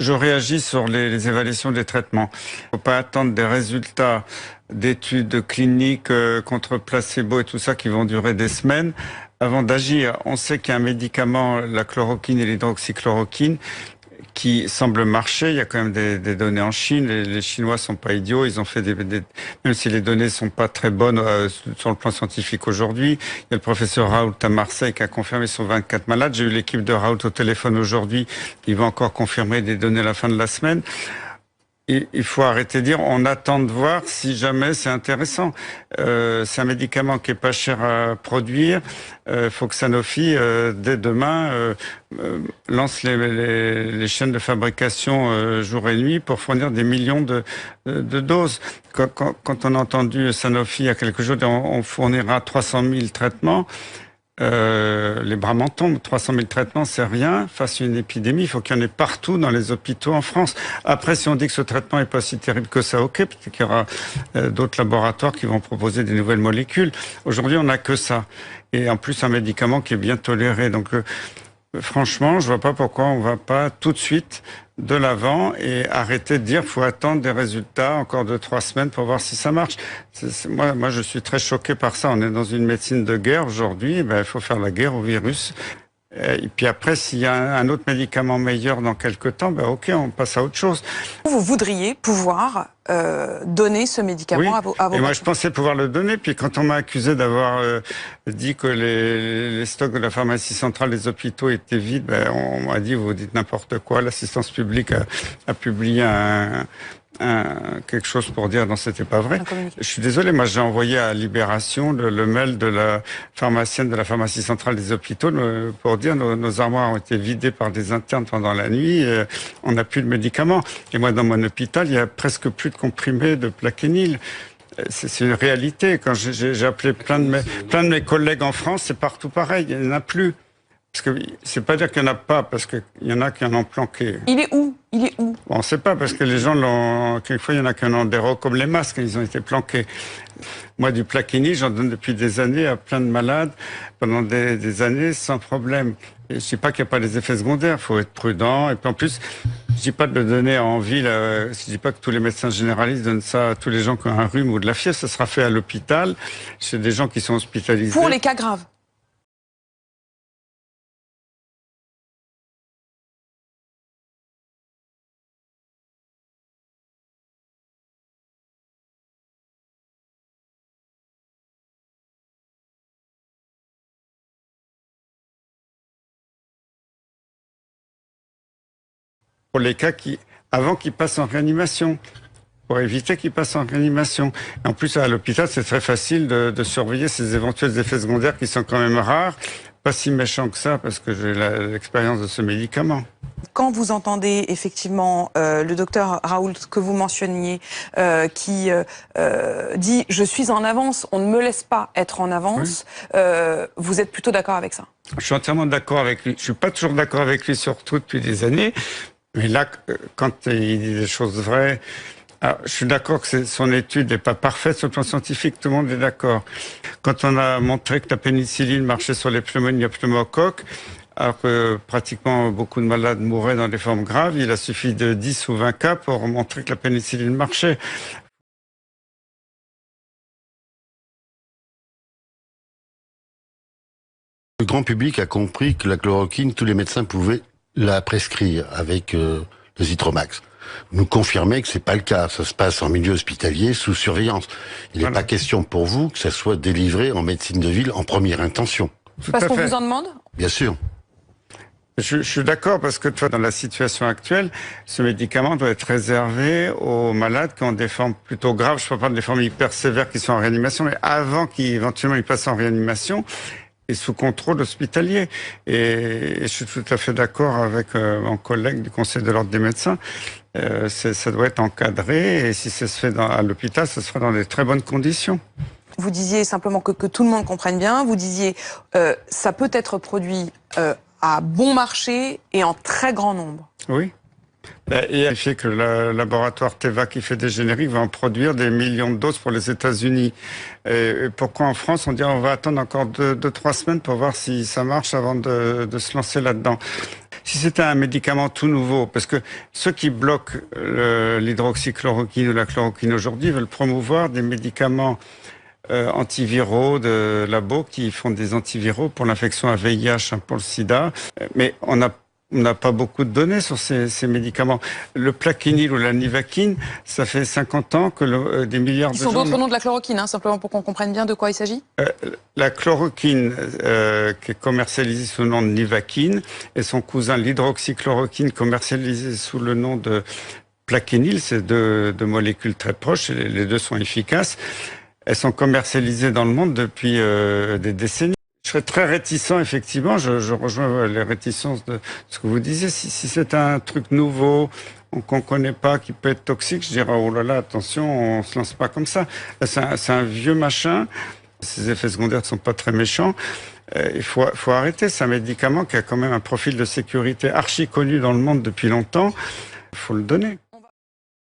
Je réagis sur les évaluations des traitements. Il ne faut pas attendre des résultats d'études cliniques contre placebo et tout ça qui vont durer des semaines avant d'agir. On sait qu'il y a un médicament, la chloroquine et l'hydroxychloroquine, qui semble marcher. Il y a quand même des données en Chine. Les Chinois sont pas idiots. Ils ont fait même si les données sont pas très bonnes sur le plan scientifique aujourd'hui. Il y a le professeur Raoult à Marseille qui a confirmé sur 24 malades. J'ai eu l'équipe de Raoult au téléphone aujourd'hui. Il va encore confirmer des données à la fin de la semaine. Il faut arrêter de dire on attend de voir si jamais c'est intéressant. C'est un médicament qui est pas cher à produire. Faut que Sanofi dès demain lance les chaînes de fabrication jour et nuit pour fournir des millions de doses. Quand on a entendu Sanofi il y a quelques jours, on fournira 300 000 traitements. Les bras m'en tombent. 300 000 traitements, c'est rien. Face à une épidémie, il faut qu'il y en ait partout dans les hôpitaux en France. Après, si on dit que ce traitement est pas si terrible que ça, ok, peut-être qu'il y aura d'autres laboratoires qui vont proposer des nouvelles molécules. Aujourd'hui, on n'a que ça. Et en plus, un médicament qui est bien toléré. Donc, franchement, je vois pas pourquoi on va pas tout de suite de l'avant et arrêter de dire faut attendre des résultats encore 2-3 semaines pour voir si ça marche. Moi, je suis très choqué par ça. On est dans une médecine de guerre aujourd'hui. Il faut faire la guerre au virus. Et puis après, s'il y a un autre médicament meilleur dans quelques temps, ok, on passe à autre chose. Vous voudriez pouvoir donner ce médicament oui. à vos Et moi, je pensais pouvoir le donner. Puis quand on m'a accusé d'avoir dit que les stocks de la pharmacie centrale des hôpitaux étaient vides, on m'a dit, vous dites n'importe quoi. L'assistance publique a publié quelque chose pour dire non, c'était pas vrai. Je suis désolé, moi j'ai envoyé à Libération le mail de la pharmacienne de la pharmacie centrale des hôpitaux pour dire nos armoires ont été vidées par des internes pendant la nuit, et on n'a plus de médicaments. Et moi dans mon hôpital, il y a presque plus de comprimés de plaquenil. C'est une réalité. Quand j'ai appelé plein de mes collègues en France, c'est partout pareil, il n'y en a plus. Parce que c'est pas dire qu'il n'y en a pas, parce qu'il y en a qui en ont planqué. Il est où? Il est où? On ne sait pas, parce que les gens quelquefois, il y en a qui en ont des comme les masques, ils ont été planqués. Moi, du Plaquenil, j'en donne depuis des années à plein de malades, pendant des années, sans problème. Et je ne dis pas qu'il n'y a pas des effets secondaires, il faut être prudent. Et puis en plus, je ne dis pas de le donner en ville, je ne dis pas que tous les médecins généralistes donnent ça à tous les gens qui ont un rhume ou de la fièvre, ça sera fait à l'hôpital, chez des gens qui sont hospitalisés. Pour les cas graves? Pour les cas avant qu'ils passent en réanimation, pour éviter qu'ils passent en réanimation. Et en plus, à l'hôpital, c'est très facile de surveiller ces éventuels effets secondaires qui sont quand même rares, pas si méchants que ça, parce que j'ai l'expérience de ce médicament. Quand vous entendez effectivement le docteur Raoult que vous mentionniez, qui dit « je suis en avance, on ne me laisse pas être en avance oui. », vous êtes plutôt d'accord avec ça? Je suis entièrement d'accord avec lui. Je suis pas toujours d'accord avec lui sur tout depuis des années, mais là, quand il dit des choses vraies, alors, je suis d'accord que son étude n'est pas parfaite sur le plan scientifique, tout le monde est d'accord. Quand on a montré que la pénicilline marchait sur les pneumonies à pneumocoque, alors que pratiquement beaucoup de malades mouraient dans des formes graves, il a suffi de 10 ou 20 cas pour montrer que la pénicilline marchait. Le grand public a compris que la chloroquine, tous les médecins pouvaient la prescrire avec le Zitromax. Nous confirmez que c'est pas le cas. Ça se passe en milieu hospitalier sous surveillance. Il n'est pas question pour vous que ça soit délivré en médecine de ville en première intention. Parce qu'on vous en demande? Bien sûr. Je suis d'accord parce que dans la situation actuelle, ce médicament doit être réservé aux malades qui ont des formes plutôt graves. Je ne parle pas des formes hyper sévères qui sont en réanimation, mais avant qu'éventuellement ils passent en réanimation, et sous contrôle hospitalier. Et je suis tout à fait d'accord avec mon collègue du Conseil de l'Ordre des médecins. Ça doit être encadré, et si ça se fait à l'hôpital, ça se fera dans de très bonnes conditions. Vous disiez simplement que tout le monde comprenne bien, vous disiez ça peut être produit à bon marché et en très grand nombre. Oui. Et il fait que le laboratoire Teva qui fait des génériques va en produire des millions de doses pour les États-Unis. Et pourquoi en France on dit on va attendre encore 2-3 semaines pour voir si ça marche avant de se lancer là-dedans? Si c'était un médicament tout nouveau, parce que ceux qui bloquent l'hydroxychloroquine ou la chloroquine aujourd'hui veulent promouvoir des médicaments antiviraux de labo qui font des antiviraux pour l'infection à VIH, pour le sida. Mais on n'a pas beaucoup de données sur ces médicaments. Le plaquenil ou la nivaquine, ça fait 50 ans que des milliards de gens... Ils sont d'autres noms de la chloroquine, simplement pour qu'on comprenne bien de quoi il s'agit. La chloroquine, qui est commercialisée sous le nom de nivaquine, et son cousin l'hydroxychloroquine, commercialisé sous le nom de plaquenil, c'est deux molécules très proches, et les deux sont efficaces. Elles sont commercialisées dans le monde depuis des décennies. Je serais très réticent, effectivement, je rejoins les réticences de ce que vous disiez. Si c'est un truc nouveau, qu'on ne connaît pas, qui peut être toxique, je dirais, oh là là, attention, on ne se lance pas comme ça. C'est un vieux machin, ses effets secondaires ne sont pas très méchants. Il faut arrêter, c'est un médicament qui a quand même un profil de sécurité archi connu dans le monde depuis longtemps. Il faut le donner.